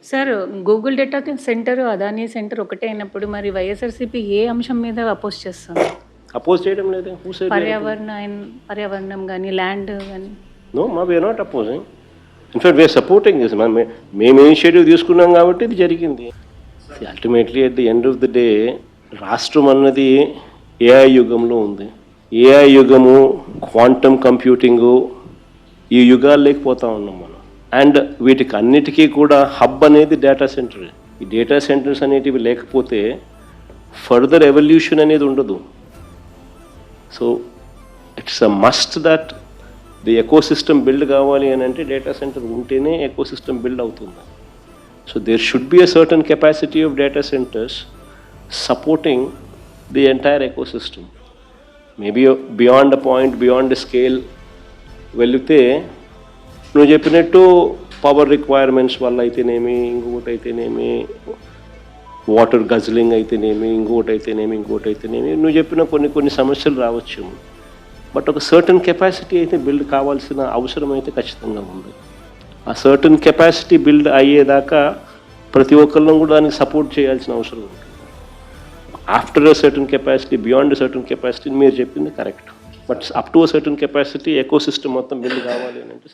Sir Google data centre, Adani centre ఒకటే అయినప్పుడు మరి వైఎస్ఆర్సీపీ ఏ అంశం మీద అపోజ్ చేస్తుంది? అపోజ్ చేయడం లేదు. పర్యావరణం కానీ ల్యాండ్ కానీ. No, we're not opposing. In fact we're supporting this. మేము ఇనిషియేటివ్ తీసుకున్నాం కాబట్టి ఇది జరిగింది. Ultimately at the end of the day రాష్ట్రం అన్నది ఏఐ యుగంలో ఉంది. ఏఐ యుగము, క్వాంటమ్ కంప్యూటింగు, ఈ యుగాలు లేకపోతా ఉన్నాం మనం. అండ్ వీటికి అన్నిటికీ కూడా హబ్ అనేది డేటా సెంటర్. ఈ డేటా సెంటర్స్ అనేటివి లేకపోతే ఫర్దర్ ఎవల్యూషన్ అనేది ఉండదు. So it's a must that the ecosystem build కావాలి అని అంటే డేటా సెంటర్ ఉంటేనే ఎకోసిస్టమ్ బిల్డ్ అవుతుంది. So there should be a certain capacity of data centers supporting the entire ecosystem. Maybe beyond a point, beyond a scale వెళితే నువ్వు చెప్పినట్టు power requirements వల్ల అయితేనేమి, ఇంకొకటి అయితేనేమి, వాటర్ గజ్లింగ్ అయితేనేమి, ఇంకొకటి అయితేనేమి నువ్వు చెప్పిన కొన్ని సమస్యలు రావచ్చు. బట్ ఒక సర్టన్ కెపాసిటీ అయితే బిల్డ్ కావాల్సిన అవసరం అయితే ఖచ్చితంగా ఉంది. ఆ సర్టన్ కెపాసిటీ బిల్డ్ అయ్యేదాకా ప్రతి ఒక్కళ్ళం కూడా దానికి సపోర్ట్ చేయాల్సిన అవసరం ఉంటుంది. After a certain capacity, beyond a certain capacity మీరు చెప్పింది correct. But up to a certain capacity ecosystem మొత్తం బిల్డ్ కావాలి అని అంటే